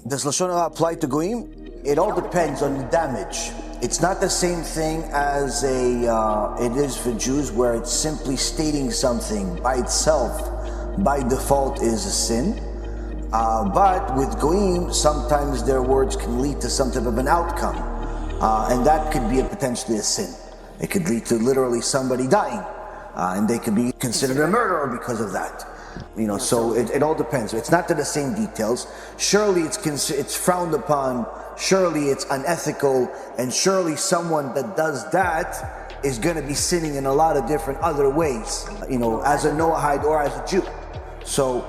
Does Lashon Hara apply to goyim? It all depends on the damage. It's not the same thing as it is for Jews, where it's simply stating something by itself, by default, is a sin. But with goyim, sometimes their words can lead to some type of an outcome, and that could be potentially a sin. It could lead to literally somebody dying, and they could be considered a murderer because of that. So it all depends. It's not to the same details. Surely it's frowned upon. Surely it's unethical, and surely someone that does that is going to be sinning in a lot of different other ways, as a Noahide or as a Jew. So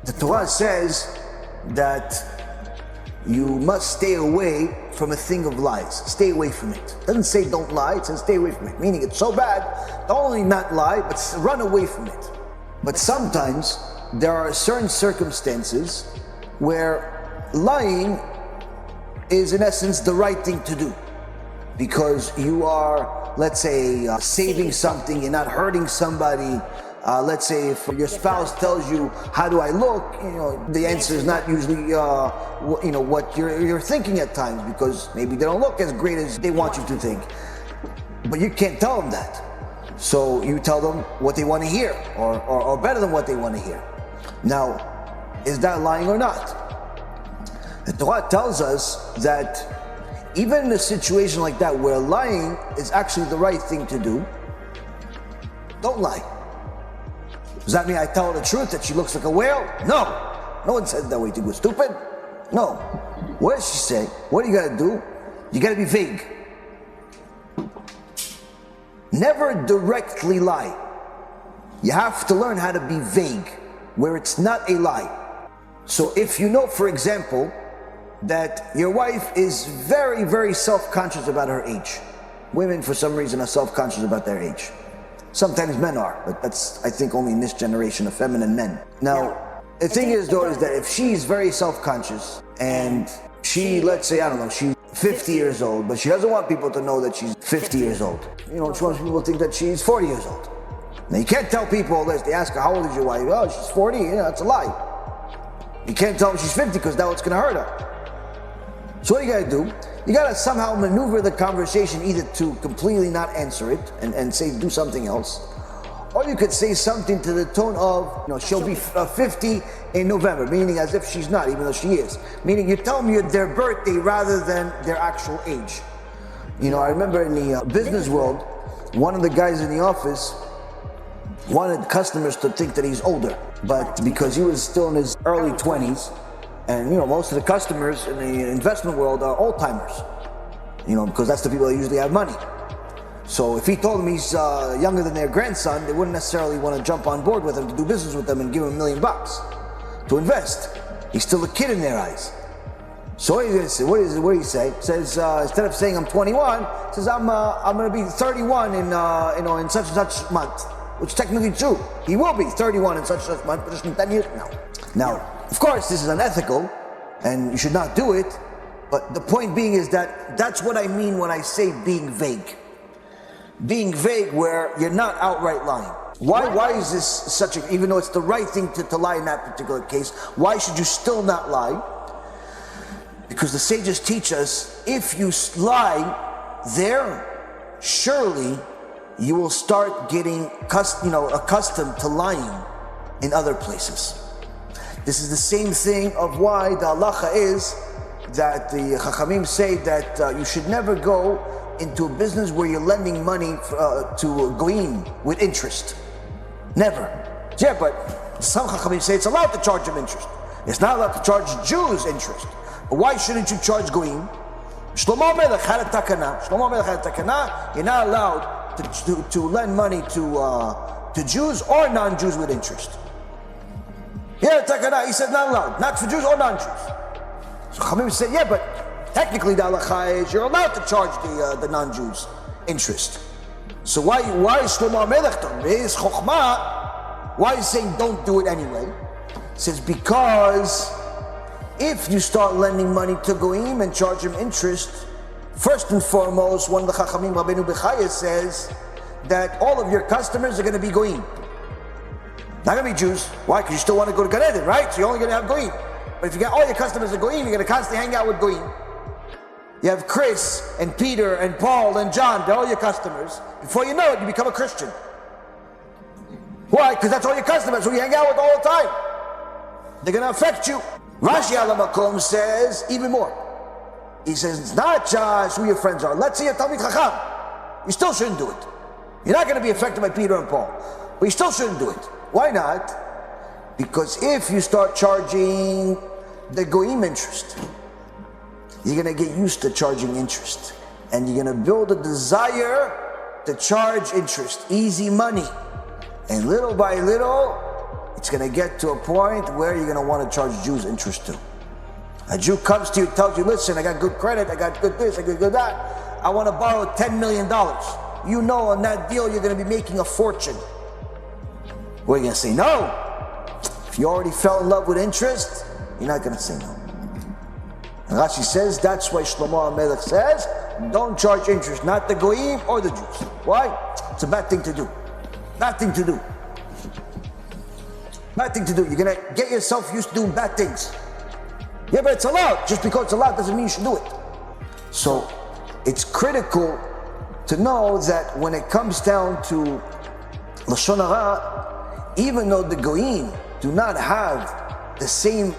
the Torah says that you must stay away from a thing of lies. Stay away from it. It doesn't say don't lie, it says stay away from it. Meaning it's so bad, don't only not lie, but run away from it. But sometimes there are certain circumstances where lying is in essence the right thing to do, because you are, let's say, saving something, you're not hurting somebody. Let's say if your spouse tells you, how do I look? The answer is not usually what you're thinking at times, because maybe they don't look as great as they want you to think. But you can't tell them that. So you tell them what they want to hear, or better than what they want to hear. Now, is that lying or not? The Torah tells us that even in a situation like that, where lying is actually the right thing to do, don't lie. Does that mean I tell her the truth that she looks like a whale? No. No one says that way. You think we're stupid? No. What does she say? What do you gotta do? You gotta be vague. Never directly lie. You have to learn how to be vague, where it's not a lie. So if you know, for example, that your wife is very, very self-conscious about her age. Women, for some reason, are self-conscious about their age. Sometimes men are, but that's, I think, only in this generation of feminine men. Now, the thing is, though, is that if she's very self-conscious and she, let's say, I don't know, she's 50 years old, but she doesn't want people to know that she's 50 years old. She wants people to think that she's 40 years old. Now, you can't tell people this. They ask her, how old is your wife? Oh, she's 40. Yeah, that's a lie. You can't tell them she's 50, because that's what's going to hurt her. So what you got to do? You got to somehow maneuver the conversation, either to completely not answer it and say do something else, or you could say something to the tone of, she'll be 50 in November, meaning as if she's not, even though she is. Meaning you tell them their birthday rather than their actual age. I remember in the business world, one of the guys in the office wanted customers to think that he's older, but because he was still in his early 20s, and most of the customers in the investment world are old-timers, because that's the people that usually have money. So if he told them he's younger than their grandson, they wouldn't necessarily want to jump on board with him to do business with them and give him $1 million to invest. He's still a kid in their eyes. So what do you say? He says, instead of saying I'm 21, he says I'm going to be 31 in such and such month, which is technically true. He will be 31 in such and such month, but just in 10 years from now. Now, of course, this is unethical, and you should not do it, but the point being is that that's what I mean when I say being vague. Being vague where you're not outright lying. Why is this such a, even though it's the right thing to lie in that particular case, why should you still not lie? Because the sages teach us, if you lie there, surely you will start getting accustomed to lying in other places. This is the same thing of why the halacha is that the Chachamim say that you should never go into a business where you're lending money to goyim with interest. Never. Yeah, but some Chachamim say it's allowed to charge them interest. It's not allowed to charge Jews interest. But why shouldn't you charge goyim? Shlomo Melech had a takana. Shlomo Melech had a takana. You're not allowed to lend money to Jews or non-Jews with interest. Yeah, takana, he said not allowed, not for Jews or non-Jews. So Chachamim said, yeah, but technically the halacha is you're allowed to charge the non-Jews interest. So why is Shlomo Melech doing his chokhmah? Why is he saying don't do it anyway? He says because if you start lending money to goyim and charge them interest, first and foremost, one of the Chachamim, Rabbeinu Bechaya, says that all of your customers are going to be goyim. Not going to be Jews. Why? Because you still want to go to Gan Eden, right? So you're only going to have goyim. But if you got all your customers are goyim, you're going to constantly hang out with goyim. You have Chris and Peter and Paul and John, they're all your customers. Before you know it, you become a Christian. Why? Because that's all your customers who you hang out with all the time. They're going to affect you. Rashi Ala Makom says even more. He says it's not just who your friends are. Let's say you're Talmid Chacham. You still shouldn't do it. You're not going to be affected by Peter and Paul. But you still shouldn't do it. Why not? Because if you start charging the goyim interest, you're going to get used to charging interest. And you're going to build a desire to charge interest, easy money. And little by little, it's going to get to a point where you're going to want to charge Jews interest too. A Jew comes to you, tells you, listen, I got good credit, I got good this, I got good that. I want to borrow $10 million. You know on that deal you're going to be making a fortune. What are you going to say? No. If you already fell in love with interest, you're not going to say no. And Rashi says that's why Shlomo HaMelech says, don't charge interest, not the goyim or the Jews. Why? It's a bad thing to do. Bad thing to do. Bad thing to do. You're going to get yourself used to doing bad things. Yeah, but it's allowed. Just because it's allowed doesn't mean you should do it. So it's critical to know that when it comes down to Lashon Hara, even though the goyim do not have the same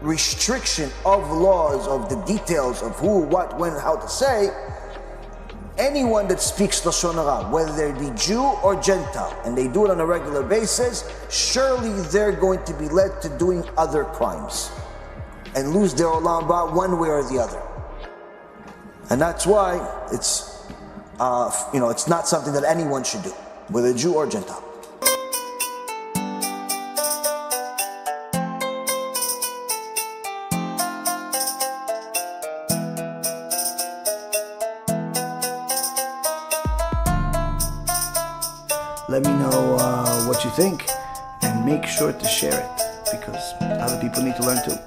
restriction of laws, of the details of who, what, when, how to say, anyone that speaks Lashon Hara, whether they be Jew or Gentile, and they do it on a regular basis, surely they're going to be led to doing other crimes and lose their olam haba one way or the other. And that's why it's, it's not something that anyone should do, whether Jew or Gentile. Let me know what you think, and make sure to share it, because other people need to learn too.